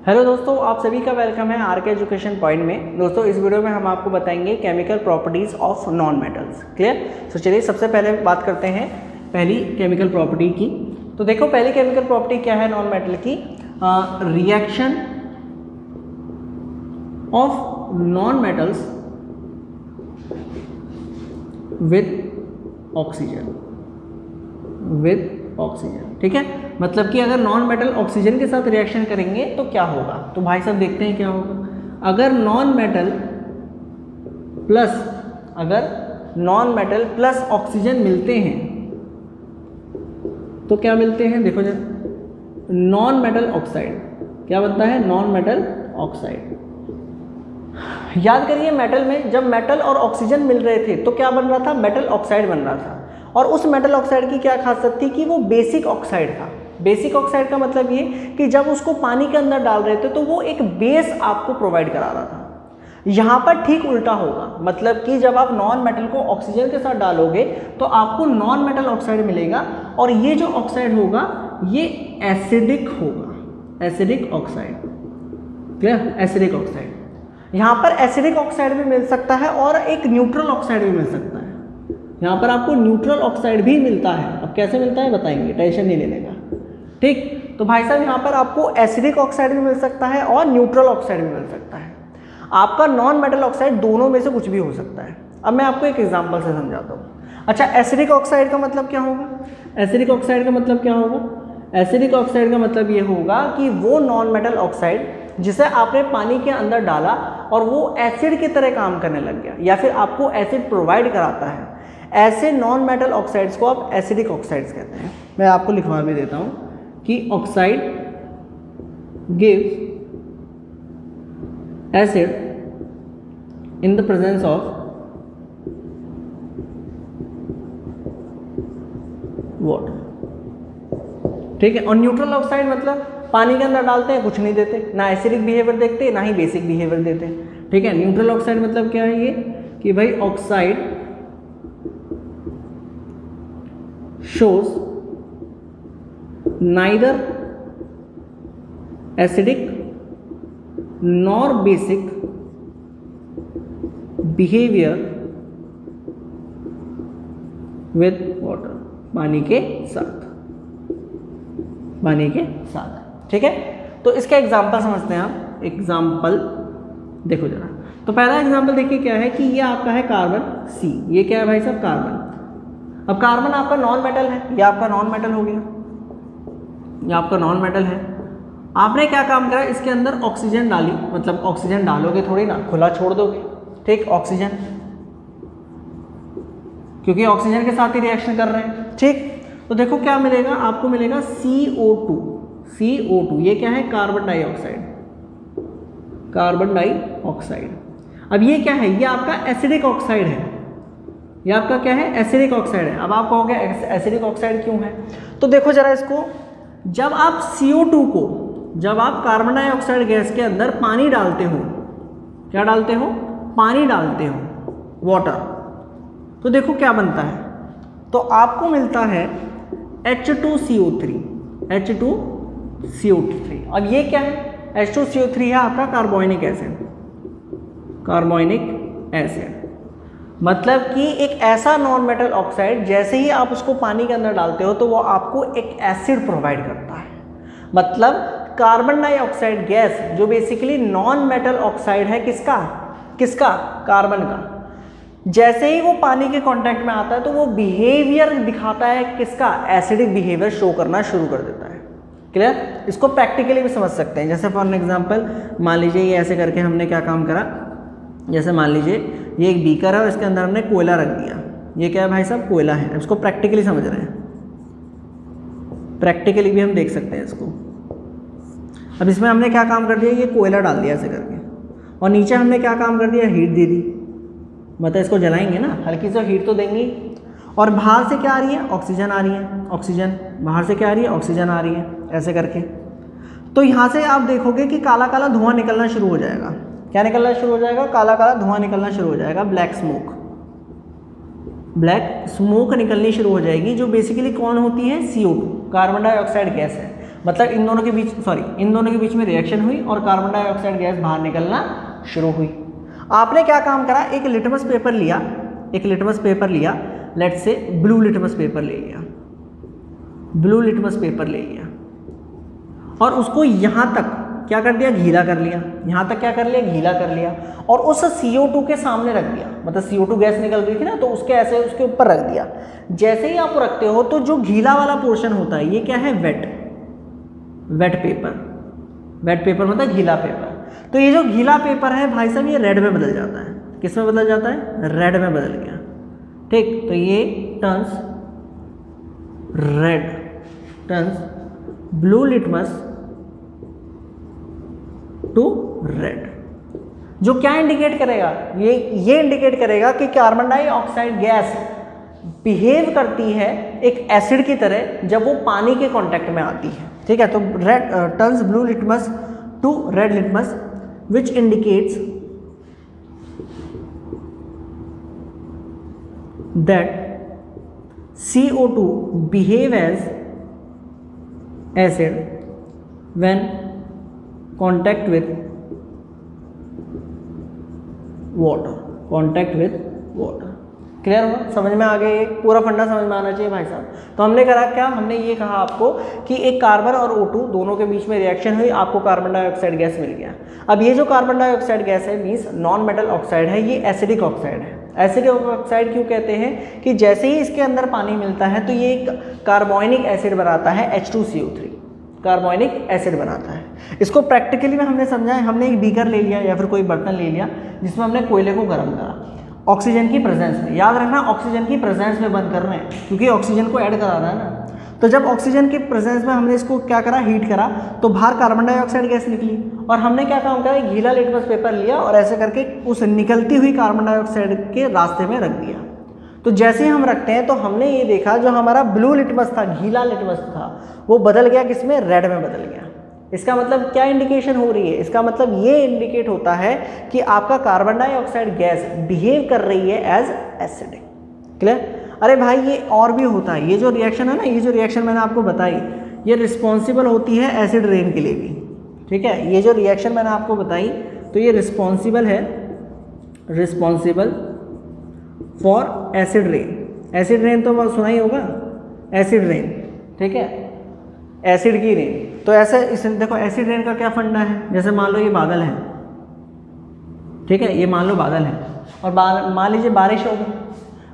Hello दोस्तों, आप सभी का वेलकम है आर के एजुकेशन पॉइंट में। दोस्तों इस वीडियो में हम आपको बताएंगे chemical properties of non metals. Clear? तो चलिए सबसे पहले बात करते हैं पहली केमिकल प्रॉपर्टी की। तो देखो पहली केमिकल प्रॉपर्टी क्या है नॉन मेटल की? Reaction of non metals with oxygen. ठीक है, मतलब कि अगर नॉन मेटल ऑक्सीजन के साथ रिएक्शन करेंगे तो क्या होगा। तो भाई साहब देखते हैं क्या होगा। अगर नॉन मेटल प्लस ऑक्सीजन मिलते हैं तो क्या मिलते हैं, देखो जरा, नॉन मेटल ऑक्साइड। क्या बनता है? Non metal oxide. याद करिए मेटल में जब मेटल और ऑक्सीजन मिल रहे थे तो क्या बन रहा था? मेटल ऑक्साइड बन रहा था। और उस मेटल ऑक्साइड की क्या खासियत थी कि वो बेसिक ऑक्साइड था। बेसिक ऑक्साइड का मतलब ये कि जब उसको पानी के अंदर डाल रहे थे तो वो एक बेस आपको प्रोवाइड करा रहा था। यहाँ पर ठीक उल्टा होगा, मतलब कि जब आप नॉन मेटल को ऑक्सीजन के साथ डालोगे तो आपको नॉन मेटल ऑक्साइड मिलेगा और ये जो ऑक्साइड होगा ये एसिडिक होगा, acidic oxide. Clear? Acidic oxide. यहाँ पर एसिडिक ऑक्साइड भी मिल सकता है और एक न्यूट्रल ऑक्साइड भी मिल सकता है। यहाँ पर आपको न्यूट्रल ऑक्साइड भी मिलता है। अब कैसे मिलता है बताएंगे, टेंशन नहीं लेने का। ठीक, तो भाई साहब यहाँ पर आपको एसिडिक ऑक्साइड भी मिल सकता है और न्यूट्रल ऑक्साइड भी मिल सकता है। आपका नॉन मेटल ऑक्साइड दोनों में से कुछ भी हो सकता है। अब मैं आपको एक एग्जांपल से समझाता हूँ। अच्छा, एसिडिक ऑक्साइड का मतलब क्या होगा? एसिडिक ऑक्साइड का मतलब क्या होगा? एसिडिक ऑक्साइड का मतलब ये होगा कि वो नॉन मेटल ऑक्साइड जिसे आपने पानी के अंदर डाला और वो एसिड की तरह काम करने लग गया या फिर आपको एसिड प्रोवाइड कराता है, ऐसे नॉन मेटल ऑक्साइड्स को आप एसिडिक ऑक्साइड्स कहते हैं। मैं आपको लिखवा भी देता हूँ कि oxide gives acid in the presence of water. ठीक है, और न्यूट्रल ऑक्साइड मतलब पानी के अंदर डालते हैं कुछ नहीं देते, ना एसिडिक बिहेवियर देखते ना ही बेसिक बिहेवियर देते। ठीक है, न्यूट्रल ऑक्साइड मतलब क्या है ये कि भाई oxide shows neither acidic nor basic behavior with water, पानी के साथ। ठीक है, तो इसका एग्जाम्पल समझते हैं आप। एग्जाम्पल देखो जरा। तो पहला एग्जाम्पल देखिए क्या है कि ये आपका है कार्बन सी। ये क्या है भाई साहब? कार्बन। अब कार्बन आपका नॉन मेटल है, ये आपका नॉन मेटल हो गया, ये आपका नॉन मेटल है। आपने क्या काम करा? इसके अंदर ऑक्सीजन डाली, मतलब ऑक्सीजन डालोगे थोड़ी ना, खुला छोड़ दोगे। ठीक, ऑक्सीजन, क्योंकि ऑक्सीजन के साथ ही रिएक्शन कर रहे हैं। ठीक, तो देखो क्या मिलेगा आपको, मिलेगा CO2। ये क्या है? Carbon dioxide. अब ये क्या है? ये आपका एसिडिक ऑक्साइड है। ये आपका क्या है? एसिडिक ऑक्साइड है। अब आप कहोगे एसिडिक ऑक्साइड क्यों है? तो देखो जरा इसको, जब आप CO2 को, जब आप कार्बन डाइऑक्साइड गैस के अंदर पानी डालते हो, क्या डालते हो? पानी डालते हो, वाटर, तो देखो क्या बनता है। तो आपको मिलता है H2CO3। अब ये क्या है? H2CO3 है आपका कार्बोनिक एसिड। मतलब कि एक ऐसा नॉन मेटल ऑक्साइड जैसे ही आप उसको पानी के अंदर डालते हो तो वो आपको एक एसिड प्रोवाइड करता है। मतलब कार्बन डाइऑक्साइड गैस जो बेसिकली नॉन मेटल ऑक्साइड है, किसका? कार्बन का। जैसे ही वो पानी के कांटेक्ट में आता है तो वो बिहेवियर दिखाता है, किसका? एसिडिक बिहेवियर शो करना शुरू कर देता है। क्लियर? इसको प्रैक्टिकली भी समझ सकते हैं। जैसे फॉर एग्जाम्पल मान लीजिए ये ऐसे करके हमने क्या काम करा, जैसे मान लीजिए ये एक बीकर है और इसके अंदर हमने कोयला रख दिया। ये क्या है भाई साहब? कोयला है। इसको प्रैक्टिकली समझ रहे हैं, प्रैक्टिकली भी हम देख सकते हैं इसको। अब इसमें हमने क्या काम कर दिया? ये कोयला डाल दिया ऐसे करके, और नीचे हमने क्या काम कर दिया? हीट दे दी। मतलब इसको जलाएंगे ना, हल्की सी हीट तो देंगे। और बाहर से क्या आ रही है? ऑक्सीजन आ रही है। ऑक्सीजन बाहर से क्या आ रही है? ऑक्सीजन आ रही है, ऐसे करके। तो यहाँ से आप देखोगे कि काला काला धुआं निकलना शुरू हो जाएगा। क्या निकलना शुरू हो जाएगा? काला काला धुआं निकलना शुरू हो जाएगा, ब्लैक स्मोक निकलनी शुरू हो जाएगी, जो बेसिकली कौन होती है? CO2, कार्बन डाइऑक्साइड गैस है। मतलब इन दोनों के बीच में रिएक्शन हुई और कार्बन डाइऑक्साइड गैस बाहर निकलना शुरू हुई। आपने क्या काम करा, एक लिटमस पेपर लिया, let's say blue litmus paper ले लिया और उसको यहाँ तक क्या कर दिया, गीला कर लिया और उस CO2 के सामने रख दिया। मतलब CO2 गैस निकल रही थी ना, तो उसके ऐसे उसके ऊपर रख दिया। जैसे ही आप रखते हो तो जो गीला वाला पोर्शन होता है, ये क्या है, वेट पेपर मतलब गीला पेपर। तो ये जो गीला पेपर है भाई साहब, ये रेड में बदल जाता है। किस में बदल जाता है, रेड में बदल गया। ठीक, तो ये turns blue litmus to red, जो क्या इंडिकेट करेगा, ये इंडिकेट करेगा कि कार्बन डाइऑक्साइड गैस बिहेव करती है एक एसिड की तरह जब वो पानी के कांटेक्ट में आती है। ठीक है, तो red turns blue litmus to red litmus which indicates that CO2 behave as acid when contact with water। Clear हुआ, समझ में आ गया, ये पूरा फंडा समझ में आना चाहिए भाई साहब। तो हमने करा क्या, हमने ये कहा आपको कि एक कार्बन और O2 दोनों के बीच में रिएक्शन हुई, आपको कार्बन डाइऑक्साइड गैस मिल गया। अब ये जो कार्बन डाइऑक्साइड गैस है मीन्स नॉन मेटल ऑक्साइड है, ये एसिडिक ऑक्साइड है। एसिडिक ऑक्साइड क्यों कहते हैं कि जैसे ही इसके अंदर पानी मिलता है तो ये एक कार्बोनिक एसिड बनाता है, H2CO3 कार्बोनिक एसिड बनाता है। इसको प्रैक्टिकली में हमने समझा है, हमने एक बीकर ले लिया या फिर कोई बर्तन ले लिया जिसमें हमने कोयले को गर्म करा ऑक्सीजन की प्रेजेंस में। याद रखना ऑक्सीजन की प्रेजेंस में बंद कर रहे हैं क्योंकि ऑक्सीजन को ऐड कराना है ना। तो जब ऑक्सीजन की प्रेजेंस में हमने इसको क्या करा, हीट करा, तो बाहर कार्बन डाइऑक्साइड गैस निकली और हमने क्या काम करा, गीला लिटमस पेपर लिया और ऐसे करके उस निकलती हुई कार्बन डाइऑक्साइड के रास्ते में रख दिया। तो जैसे ही हम रखते हैं तो हमने ये देखा जो हमारा ब्लू लिटमस था, गीला लिटमस था, वो बदल गया किसमें, रेड में बदल गया। इसका मतलब क्या इंडिकेशन हो रही है, इसका मतलब ये इंडिकेट होता है कि आपका कार्बन डाइऑक्साइड गैस बिहेव कर रही है एज एसिडिक। क्लियर। अरे भाई ये और भी होता है, ये जो रिएक्शन है ना, ये जो रिएक्शन मैंने आपको बताई, ये रिस्पॉन्सिबल होती है एसिड रेन के लिए भी। ठीक है, ये जो रिएक्शन मैंने आपको बताई तो ये responsible for acid rain. Acid rain तो सुना ही होगा, एसिड रेन। ठीक है, एसिड की रेन। तो ऐसे इस देखो एसिड रेन का क्या फंडा है, जैसे मान लो ये बादल है, ठीक है, ये मान लो बादल है और मान लीजिए बारिश हो गई,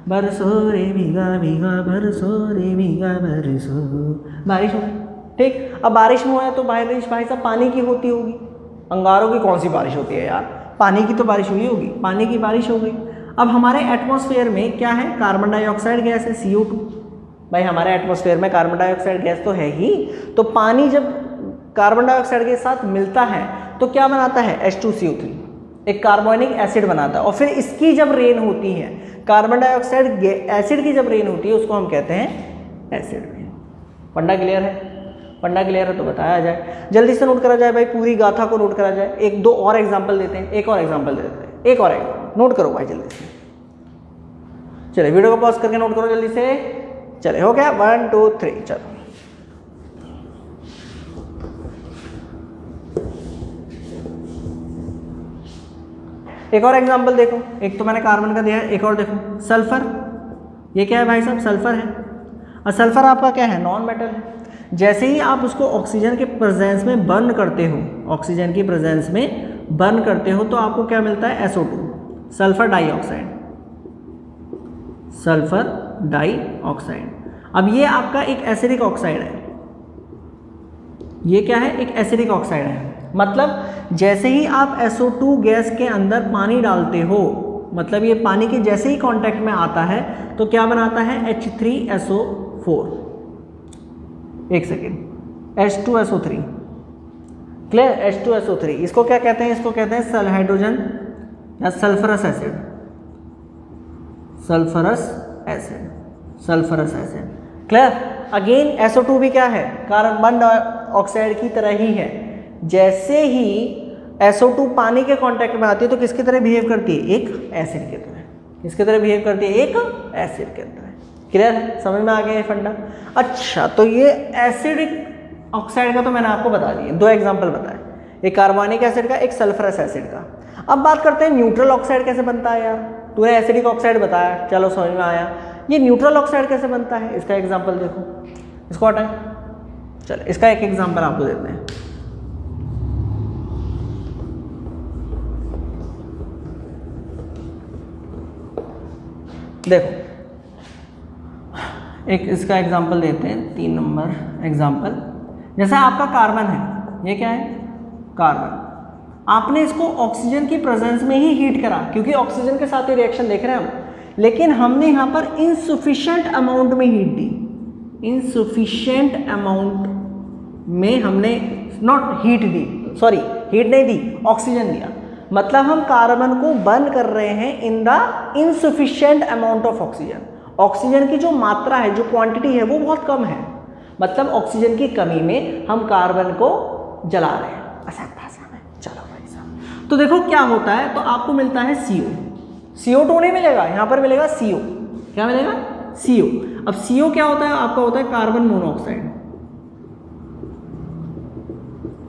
बरसो रे भीगा भीगा बरसो रे भीगा बरसो, बारिश हो गई। ठीक, अब बारिश में हुआ है तो बारिश भाई साहब पानी की होती होगी, अंगारों की कौन सी बारिश होती है यार, पानी की तो बारिश हुई होगी, पानी की बारिश हो गई। अब हमारे एटमॉस्फेयर में क्या है, कार्बन डाइऑक्साइड गैस है CO2। भाई हमारे एटमॉस्फेयर में कार्बन डाइऑक्साइड गैस तो है ही, तो पानी जब कार्बन डाइऑक्साइड के साथ मिलता है तो क्या बनाता है, H2CO3, एक कार्बोनिक एसिड बनाता है। और फिर इसकी जब रेन होती है, कार्बन डाइऑक्साइड एसिड की जब रेन होती है, उसको हम कहते हैं एसिड रेन। फंडा क्लियर है? फंडा क्लियर है तो बताया जाए, जल्दी से नोट करा जाए भाई, पूरी गाथा को नोट करा जाए। एक दो और एग्जाम्पल देते हैं, एक और एग्जाम्पल देते हैं, एक और एग्जाम्पल नोट करो भाई जल्दी से। चलिए वीडियो को पॉज करके नोट करो जल्दी से। चले, हो गया, 1 2 3, चलो। एक और एग्जांपल देखो, एक तो मैंने कार्बन का दिया है, एक और देखो सल्फर। ये क्या है भाई साहब, सल्फर है। और सल्फर आपका क्या है, नॉन मेटल है। जैसे ही आप उसको ऑक्सीजन के प्रेजेंस में बर्न करते हो, ऑक्सीजन की प्रेजेंस में बर्न करते हो, तो आपको क्या मिलता है, SO2, sulphur dioxide, sulphur dioxide. अब ये आपका एक एसिडिक ऑक्साइड है, ये क्या है, एक एसिडिक ऑक्साइड है। मतलब जैसे ही आप SO2 गैस के अंदर पानी डालते हो, मतलब ये पानी के जैसे ही कांटेक्ट में आता है तो क्या बनाता है, H3SO4, एक सेकेंड, H2SO3, क्लियर, H2SO3। इसको क्या कहते हैं, इसको कहते हैं हाइड्रोजन या sulphurous acid, sulphurous acid, sulphurous acid. Clear. Again SO2 भी क्या है, कार्बन डाइऑक्साइड की तरह ही है। जैसे ही SO2 पानी के कांटेक्ट में आती है तो किसकी तरह बिहेव करती है, एक एसिड की तरह। किसकी तरह बिहेव करती है, एक एसिड की तरह। क्लियर है, समझ में आ गया ये फंडा। अच्छा, तो ये एसिडिक ऑक्साइड का तो मैंने आपको बता दिया, 2 एग्जाम्पल बताए, एक कार्बोनिक एसिड का, एक सल्फरस एसिड का। अब बात करते हैं न्यूट्रल ऑक्साइड कैसे बनता है यार। तूने एसिडिक ऑक्साइड बताया, चलो समझ में आया। ये न्यूट्रल ऑक्साइड कैसे बनता है, इसका एग्जाम्पल देखो, इसको हटाएं। चलो इसका एक एग्जाम्पल आपको देते हैं। देखो एक इसका एग्जाम्पल देते हैं, 3 नंबर एग्जाम्पल। जैसे आपका कार्बन है, ये क्या है, कार्बन। आपने इसको ऑक्सीजन की प्रेजेंस में ही हीट करा, क्योंकि ऑक्सीजन के साथ ही रिएक्शन देख रहे हैं हम, लेकिन हमने यहाँ पर इनसफिशिएंट अमाउंट में हीट दी, इनसफिशिएंट अमाउंट में हमने not heat the, sorry heat नहीं दी, ऑक्सीजन दिया। मतलब हम कार्बन को बर्न कर रहे हैं in the insufficient amount of oxygen. Oxygen की जो मात्रा है, जो क्वांटिटी है, वो बहुत कम है। मतलब ऑक्सीजन की कमी में हम कार्बन को जला रहे हैं, आसान भाषा में। चलो भाई साहब, तो देखो क्या होता है, तो आपको मिलता है CO। CO2 नहीं मिलेगा, यहाँ पर मिलेगा CO। क्या मिलेगा, CO। अब CO क्या होता है, आपका होता है कार्बन मोनोऑक्साइड,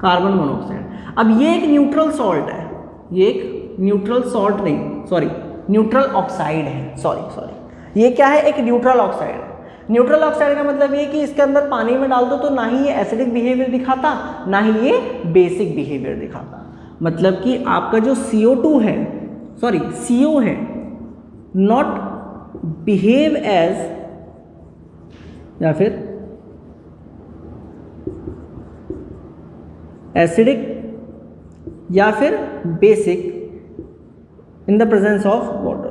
कार्बन मोनोऑक्साइड। अब ये एक न्यूट्रल सॉल्ट है, ये एक न्यूट्रल सॉल्ट नहीं, सॉरी न्यूट्रल ऑक्साइड है, सॉरी ये क्या है, एक न्यूट्रल ऑक्साइड है। न्यूट्रल ऑक्साइड का मतलब ये कि इसके अंदर पानी में डाल दो तो ना ही ये एसिडिक बिहेवियर दिखाता, ना ही ये बेसिक बिहेवियर दिखाता। मतलब कि आपका जो CO2 है, सॉरी CO है, नॉट बिहेव एज, या फिर एसिडिक या फिर basic in the presence of water.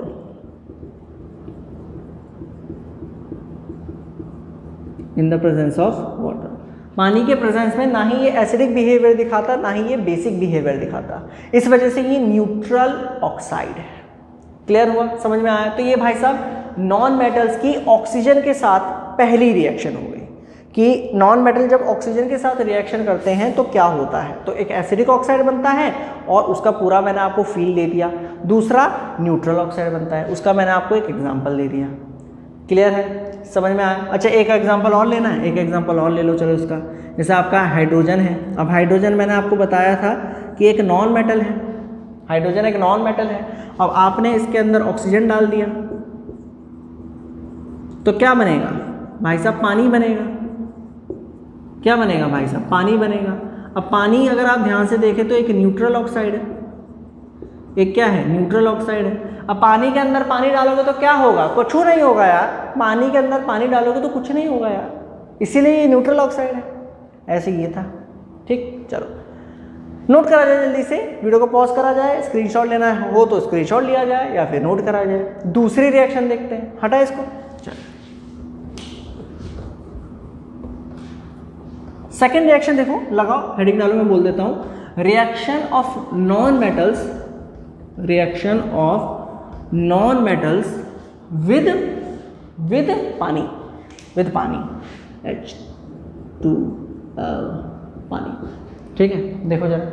In the presence of water, पानी के प्रेजेंस में ना ही ये एसिडिक बिहेवियर दिखाता, ना ही ये बेसिक बिहेवियर दिखाता। इस वजह से ये न्यूट्रल ऑक्साइड है। क्लियर हुआ, समझ में आया। तो ये भाई साहब नॉन मेटल्स की ऑक्सीजन के साथ पहली रिएक्शन हो गई कि नॉन मेटल जब ऑक्सीजन के साथ रिएक्शन करते हैं तो क्या होता है, तो एक एसिडिक ऑक्साइड बनता है और उसका पूरा मैंने आपको फील दे दिया। दूसरा न्यूट्रल ऑक्साइड बनता है, उसका मैंने आपको एक एग्जांपल दे दिया। क्लियर है, समझ में आया। अच्छा एक एग्जांपल और लेना है, एक एग्जांपल और ले लो चलो इसका। जैसे आपका हाइड्रोजन है। अब हाइड्रोजन मैंने आपको बताया था कि एक नॉन मेटल है, हाइड्रोजन एक नॉन मेटल है। अब आपने इसके अंदर ऑक्सीजन डाल दिया तो क्या बनेगा भाई साहब, पानी बनेगा। क्या बनेगा भाई साहब, पानी बनेगा। अब पानी अगर आप ध्यान से देखें तो एक न्यूट्रल ऑक्साइड है, एक क्या है, न्यूट्रल ऑक्साइड है। अब पानी के अंदर पानी डालोगे तो क्या होगा, कुछ नहीं होगा यार। पानी के अंदर पानी डालोगे तो कुछ नहीं होगा यार, इसीलिए ये न्यूट्रल ऑक्साइड है। ऐसे ये था, ठीक। चलो नोट करा जाए, जल्दी से वीडियो को पॉज करा जाए, स्क्रीनशॉट लेना हो तो स्क्रीनशॉट लिया जाए या फिर नोट करा जाए। दूसरी रिएक्शन देखते हैं, हटा इसको। चलो सेकेंड रिएक्शन देखो, लगाओ हेडिंग डालो, मैं बोल देता हूं। Reaction of non metals, reaction of non metals with पानी, विद पानी, H2 पानी। ठीक है, देखो जरा।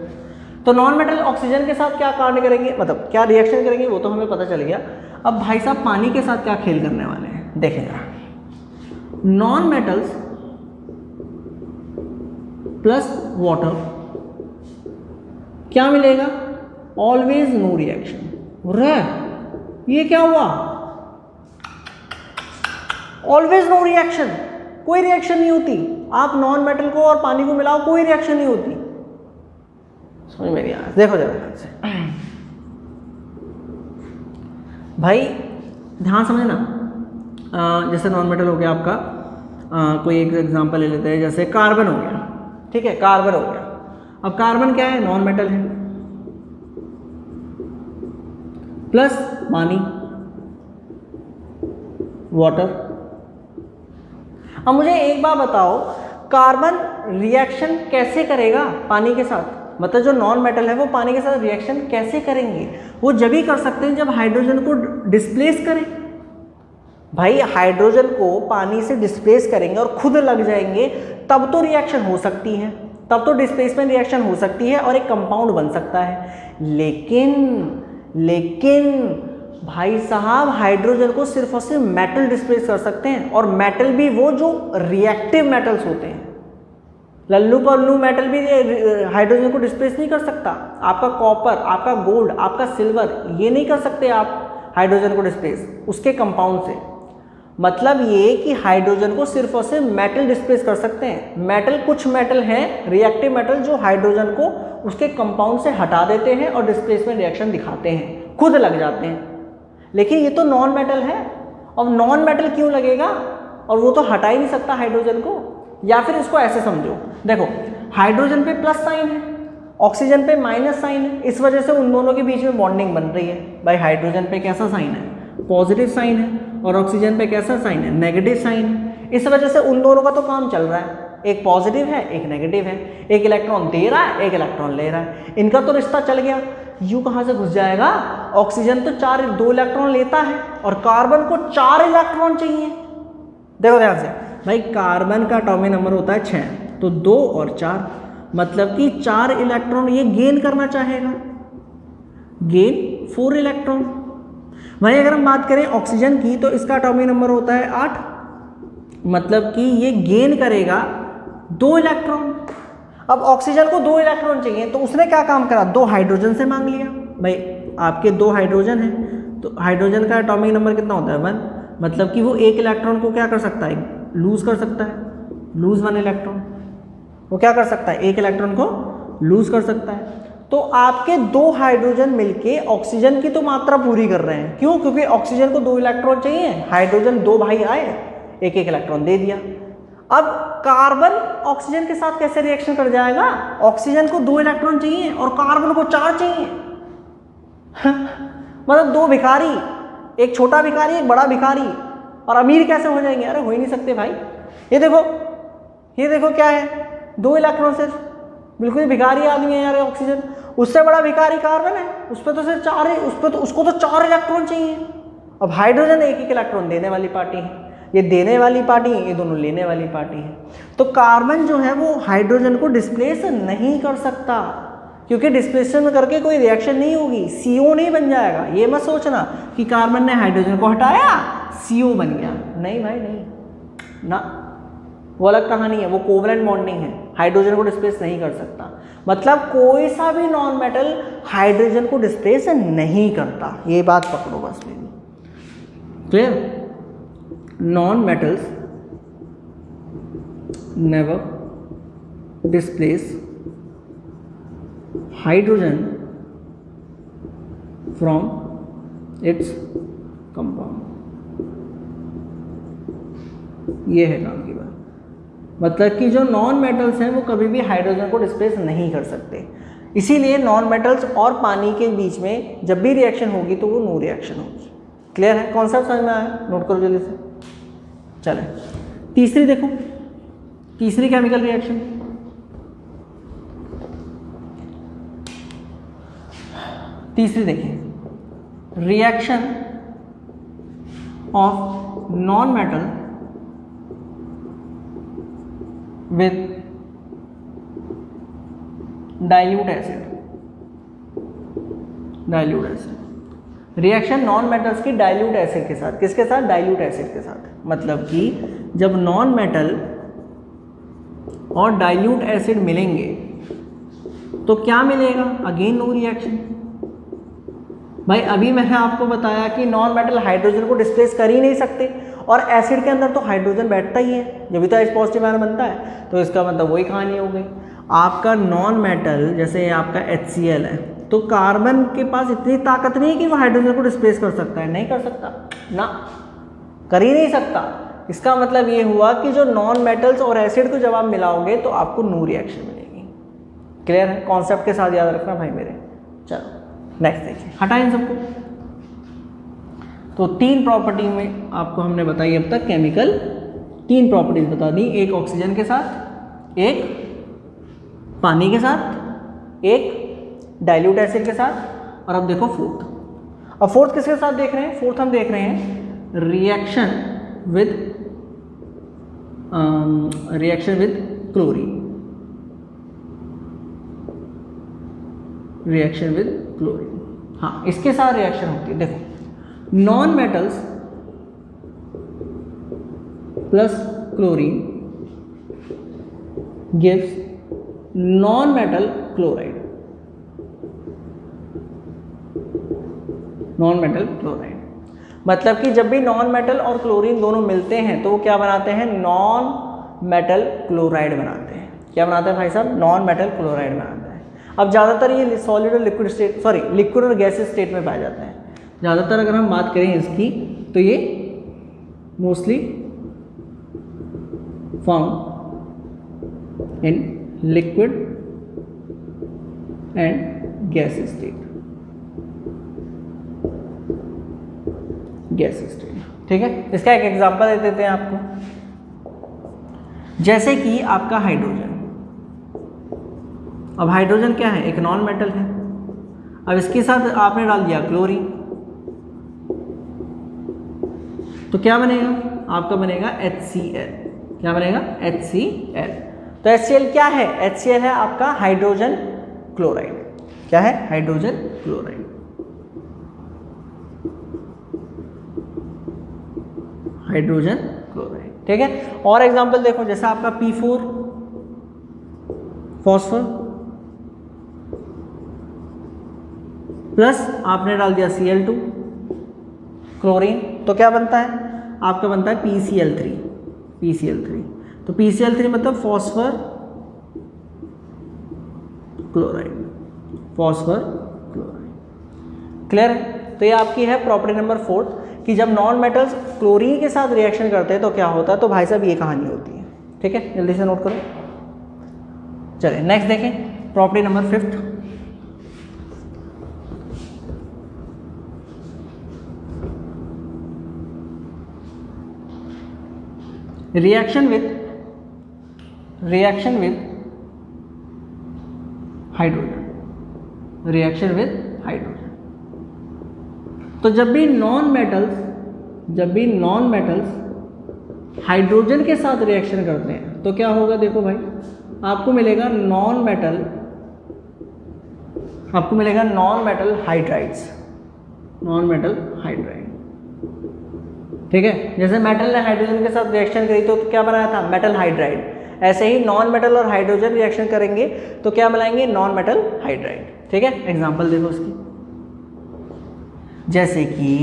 तो नॉन मेटल ऑक्सीजन के साथ क्या कांड करेंगे, मतलब क्या रिएक्शन करेंगे, वो तो हमें पता चल गया। अब भाई साहब पानी के साथ क्या खेल करने वाले हैं, देखें जरा। नॉन मेटल्स प्लस वाटर क्या मिलेगा, ऑलवेज नो रिएक्शन। ये क्या हुआ, ऑलवेज नो रिएक्शन, कोई रिएक्शन नहीं होती। आप नॉन मेटल को और पानी को मिलाओ, कोई रिएक्शन नहीं होती। समझ में नहीं आया, देखो जरा ध्यान से भाई, ध्यान समझना। जैसे नॉन मेटल हो गया आपका, कोई एक एग्जांपल ले लेते हैं, जैसे कार्बन हो गया। ठीक है, कार्बन हो गया। अब कार्बन क्या है, नॉन मेटल है, प्लस पानी, वाटर। अब मुझे एक बात बताओ, कार्बन रिएक्शन कैसे करेगा पानी के साथ, मतलब जो नॉन मेटल है वो पानी के साथ रिएक्शन कैसे करेंगे, वो जब ही कर सकते हैं जब हाइड्रोजन को डिस्प्लेस करें। भाई हाइड्रोजन को पानी से डिस्प्लेस करेंगे और खुद लग जाएंगे, तब तो रिएक्शन हो सकती है, तब तो डिस्प्लेसमेंट रिएक्शन हो सकती है और एक कंपाउंड बन सकता है। लेकिन भाई साहब हाइड्रोजन को सिर्फ और सिर्फ मेटल डिस्प्लेस कर सकते हैं, और मेटल भी वो जो रिएक्टिव मेटल्स होते हैं। लल्लू पल्लू मेटल भी हाइड्रोजन को डिस्प्लेस नहीं कर सकता। आपका कॉपर, आपका गोल्ड, आपका सिल्वर, ये नहीं कर सकते आप हाइड्रोजन को डिस्प्लेस उसके कंपाउंड से। मतलब ये कि हाइड्रोजन को सिर्फ और सिर्फ मेटल डिस्प्लेस कर सकते हैं। मेटल, कुछ मेटल हैं रिएक्टिव मेटल जो हाइड्रोजन को उसके कंपाउंड से हटा देते हैं और डिस्प्लेसमेंट रिएक्शन दिखाते हैं, खुद लग जाते हैं। लेकिन ये तो नॉन मेटल है, और नॉन मेटल क्यों लगेगा, और वो तो हटा ही नहीं सकता हाइड्रोजन को। या फिर इसको ऐसे समझो, देखो हाइड्रोजन पे प्लस साइन है, ऑक्सीजन पे माइनस साइन है, इस वजह से उन दोनों के बीच में बॉन्डिंग बन रही है। भाई हाइड्रोजन पे कैसा साइन है, पॉजिटिव साइन है, और ऑक्सीजन पे कैसा साइन है, नेगेटिव साइन है। इस वजह से उन दोनों का तो काम चल रहा है, एक पॉजिटिव है एक नेगेटिव है, एक इलेक्ट्रॉन दे रहा है एक इलेक्ट्रॉन ले रहा है, इनका तो रिश्ता चल गया। यू कहाँ से घुस जाएगा, ऑक्सीजन तो 2 इलेक्ट्रॉन लेता है और कार्बन को 4 इलेक्ट्रॉन चाहिए। देखो ध्यान से भाई, कार्बन का एटॉमिक नंबर होता है 6, तो 2 और 4, मतलब कि 4 इलेक्ट्रॉन ये गेन करना चाहेगा, गेन 4 इलेक्ट्रॉन। वहीं अगर हम बात करें ऑक्सीजन की, तो इसका एटॉमिक नंबर होता है 8, मतलब कि ये गेन करेगा 2 इलेक्ट्रॉन। अब ऑक्सीजन को 2 इलेक्ट्रॉन चाहिए, तो उसने क्या काम करा, 2 हाइड्रोजन से मांग लिया। भाई आपके 2 हाइड्रोजन हैं, तो हाइड्रोजन का एटॉमिक नंबर कितना होता है 1, मतलब कि वो 1 इलेक्ट्रॉन को क्या कर सकता है, लूज कर सकता है, लूज 1 इलेक्ट्रॉन। वो क्या कर सकता है, 1 इलेक्ट्रॉन को लूज कर सकता है। तो आपके 2 हाइड्रोजन मिलके ऑक्सीजन की तो मात्रा पूरी कर रहे हैं। क्यों, क्योंकि ऑक्सीजन को 2 इलेक्ट्रॉन चाहिए, हाइड्रोजन 2 भाई आए, 1-1 इलेक्ट्रॉन दे दिया। अब कार्बन ऑक्सीजन के साथ कैसे रिएक्शन कर जाएगा, ऑक्सीजन को 2 इलेक्ट्रॉन चाहिए और कार्बन को 4 चाहिए। मतलब 2 भिखारी, एक छोटा भिखारी एक बड़ा भिखारी, और अमीर कैसे हो जाएंगे, अरे हो ही नहीं सकते भाई। ये देखो क्या है, 2 इलेक्ट्रॉन सिर्फ, बिल्कुल भिखारी आदमी है यार ऑक्सीजन। उससे बड़ा भिखारी कार्बन है, उस पर तो सिर्फ 4 है, उसको तो 4 इलेक्ट्रॉन चाहिए। अब हाइड्रोजन 1-1 इलेक्ट्रॉन देने वाली पार्टी है, ये देने वाली पार्टी है, ये दोनों लेने वाली पार्टी है। तो कार्बन जो है वो हाइड्रोजन को डिस्प्लेस नहीं कर सकता, क्योंकि डिस्प्लेसमेंट करके कोई रिएक्शन नहीं होगी, CO नहीं बन जाएगा। ये मत सोचना कि कार्बन ने हाइड्रोजन को हटाया CO बन गया, नहीं भाई नहीं ना, वो अलग कहानी है, वो कोवलेंट बॉन्डिंग है, हाइड्रोजन को डिस्प्लेस नहीं कर सकता। मतलब कोई सा भी नॉन मेटल हाइड्रोजन को डिस्प्लेस नहीं करता, ये बात पकड़ो बस मेरी, clear. Non metals never displace hydrogen from its compound. ये है काम की बात। मतलब कि जो नॉन मेटल्स हैं वो कभी भी हाइड्रोजन को डिस्प्लेस नहीं कर सकते। इसीलिए नॉन मेटल्स और पानी के बीच में जब भी रिएक्शन होगी तो वो नो रिएक्शन होगी। क्लियर है, कॉन्सेप्ट समझ में आया, नोट करो जल्दी से। चले तीसरी देखो, तीसरी केमिकल रिएक्शन, तीसरी देखिए, reaction of non metal with dilute acid, dilute acid. Reaction non metals की डाइल्यूट एसिड के साथ, किसके साथ, डाइल्यूट एसिड के साथ। मतलब कि जब नॉन मेटल और डाइल्यूट एसिड मिलेंगे तो क्या मिलेगा, अगेन नो रिएक्शन। भाई अभी मैंने आपको बताया कि नॉन मेटल हाइड्रोजन को डिस्प्लेस कर ही नहीं सकते, और एसिड के अंदर तो हाइड्रोजन बैठता ही है, जब भी तो H पॉजिटिव आयन बनता है। तो इसका मतलब वही कहानी हो गई। आपका नॉन मेटल जैसे आपका HCl है, तो कार्बन के पास इतनी ताकत नहीं है कि वो हाइड्रोजन को डिस्प्लेस कर सकता है, नहीं कर सकता ना, कर ही नहीं सकता। इसका मतलब ये हुआ कि जो नॉन मेटल्स और एसिड को जब आप मिलाओगे तो आपको नो रिएक्शन मिलेगी। क्लियर है, कॉन्सेप्ट के साथ याद रखना भाई मेरे। चलो नेक्स्ट देखिए, हटाएं इन सबको। तो 3 प्रॉपर्टी में आपको हमने बताई अब तक, केमिकल 3 प्रॉपर्टीज बता दी, एक ऑक्सीजन के साथ, एक पानी के साथ, एक डाइल्यूट एसिड के साथ, और अब देखो फोर्थ। अब फोर्थ किसके साथ देख रहे हैं, फोर्थ हम देख रहे हैं reaction with chlorine, reaction with chlorine. हाँ, इसके साथ रिएक्शन होती है। देखो non metals plus chlorine gives non metal chloride, non metal chloride. मतलब कि जब भी नॉन मेटल और क्लोरीन दोनों मिलते हैं तो वो क्या बनाते हैं, नॉन मेटल क्लोराइड बनाते हैं। क्या बनाते हैं भाई साहब, नॉन मेटल क्लोराइड बनाते हैं। अब ज़्यादातर ये सॉलिड और लिक्विड स्टेट, सॉरी लिक्विड और गैसेस स्टेट में पाया जाता है। ज़्यादातर अगर हम बात करें इसकी तो ये mostly found in liquid and gas state, gas state. ठीक है, इसका एक एग्जांपल दे देते हैं आपको, जैसे कि आपका हाइड्रोजन। अब हाइड्रोजन क्या है, एक नॉन मेटल है। अब इसके साथ आपने डाल दिया क्लोरीन, तो क्या बनेगा, आपका बनेगा HCl। क्या बनेगा, HCl। तो HCl क्या है, HCl है आपका हाइड्रोजन क्लोराइड। क्या है, हाइड्रोजन क्लोराइड। Hydrogen chloride. ठीक है, और एग्जांपल देखो, जैसे आपका P4 फॉस्फर प्लस आपने डाल दिया Cl2 क्लोरीन, तो क्या बनता है, आपका बनता है PCl3। PCl3, तो PCl3 मतलब phosphor chloride, phosphor chloride. Clear है। तो ये आपकी है प्रॉपर्टी नंबर 4 कि जब नॉन मेटल्स क्लोरीन के साथ रिएक्शन करते हैं तो क्या होता है। तो भाई साहब ये कहानी होती है। ठीक है, जल्दी से नोट करो। चलिए नेक्स्ट देखें, property number 5। Reaction with hydrogen, reaction with hydrogen. तो जब भी नॉन मेटल्स हाइड्रोजन के साथ रिएक्शन करते हैं तो क्या होगा, देखो भाई आपको मिलेगा non metal hydrides, non metal hydride. ठीक है, जैसे मेटल ने हाइड्रोजन के साथ रिएक्शन करी तो क्या बनाया था, मेटल हाइड्राइड। ऐसे ही नॉन मेटल और हाइड्रोजन रिएक्शन करेंगे तो क्या बनाएंगे, नॉन मेटल हाइड्राइड। ठीक है, एग्जांपल देखो उसकी, जैसे कि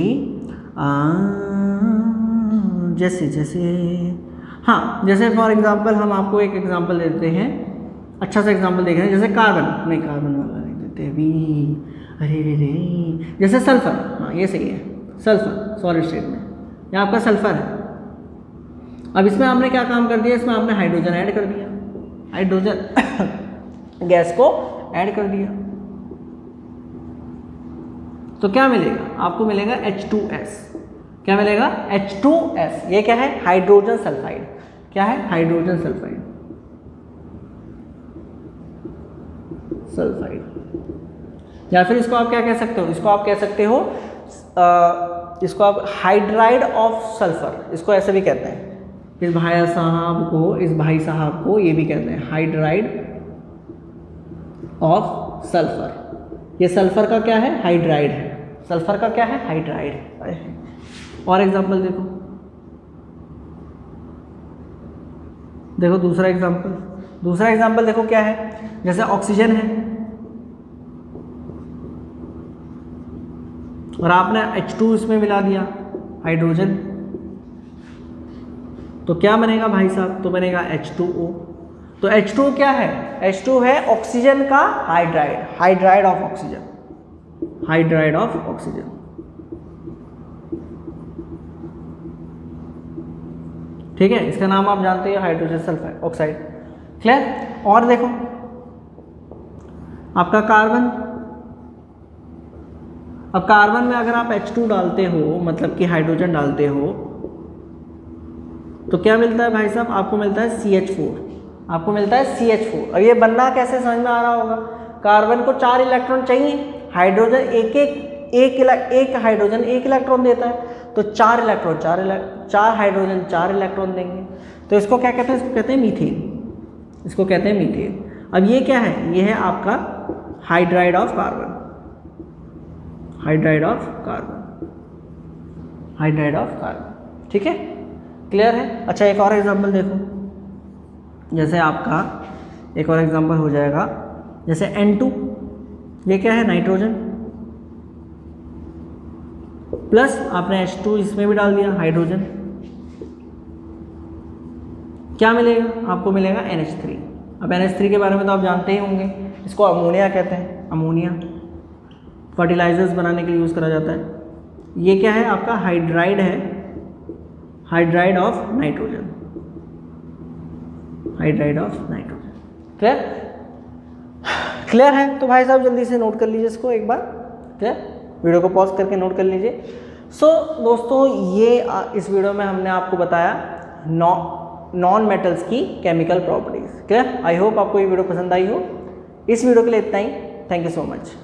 जैसे फॉर एग्जांपल हम आपको एक एग्जांपल देते हैं, अच्छा सा एग्जांपल देख रहे हैं, जैसे कार्बन वाला नहीं देते अभी, अरे रे, जैसे सल्फर। हाँ ये सही है, सल्फर सॉलिड स्टेट में, यहाँ आपका सल्फर है। अब इसमें आपने क्या काम कर दिया, इसमें आपने हाइड्रोजन ऐड कर दिया, हाइड्रोजन गैस को ऐड कर दिया, तो क्या मिलेगा, आपको मिलेगा H2S। क्या मिलेगा, H2S। ये क्या है, हाइड्रोजन सल्फाइड। क्या है, हाइड्रोजन सल्फाइड, या फिर इसको आप क्या कह सकते हो, इसको आप कह सकते हो, इसको आप हाइड्राइड ऑफ सल्फर, इसको ऐसे भी कहते हैं। इस भाई साहब को ये भी कहते हैं हाइड्राइड ऑफ सल्फर। ये सल्फर का क्या है, हाइड्राइड है। सल्फर का क्या है, हाइड्राइड है। और एग्जांपल देखो दूसरा एग्जांपल देखो क्या है, जैसे ऑक्सीजन है और आपने H2 इसमें मिला दिया, हाइड्रोजन, तो क्या बनेगा भाई साहब, तो बनेगा H2O। तो H2 क्या है, H2 है ऑक्सीजन का हाइड्राइड, हाइड्राइड ऑफ ऑक्सीजन। ठीक है, इसका नाम आप जानते हैं, हाइड्रोजन सल्फाइड ऑक्साइड। क्लियर। और देखो आपका कार्बन, अब कार्बन में अगर आप H2 डालते हो, मतलब कि हाइड्रोजन डालते हो, तो क्या मिलता है भाई साहब, आपको मिलता है CH4। आपको मिलता है CH4। और ये बनना कैसे समझ में आ रहा होगा, कार्बन को 4 इलेक्ट्रॉन चाहिए, हाइड्रोजन एक हाइड्रोजन 1 इलेक्ट्रॉन देता है, तो 4 हाइड्रोजन 4 इलेक्ट्रॉन देंगे। तो इसको क्या कहते हैं, इसको कहते हैं मीथेन। इसको कहते हैं मीथेन। अब ये क्या है, ये है आपका hydride of carbon, hydride of carbon. ठीक है, क्लियर है। अच्छा एक और एग्जांपल देखो, जैसे आपका एक और एग्जांपल हो जाएगा जैसे N2, ये क्या है, नाइट्रोजन, प्लस आपने H2 इसमें भी डाल दिया, हाइड्रोजन, क्या मिलेगा आपको, मिलेगा NH3। अब NH3 के बारे में तो आप जानते ही होंगे, इसको अमोनिया कहते हैं, अमोनिया फर्टिलाइजर्स बनाने के लिए यूज़ करा जाता है। ये क्या है आपका, हाइड्राइड है, hydride of nitrogen, hydride of nitrogen. Clear, clear है? तो भाई साहब जल्दी से नोट कर लीजिए इसको एक बार। क्लियर, वीडियो को पॉज करके नोट कर लीजिए। सो दोस्तों ये इस वीडियो में हमने आपको बताया नॉन मेटल्स की chemical properties. Clear, I hope आपको ये वीडियो पसंद आई हो। इस वीडियो के लिए इतना ही, थैंक यू सो मच।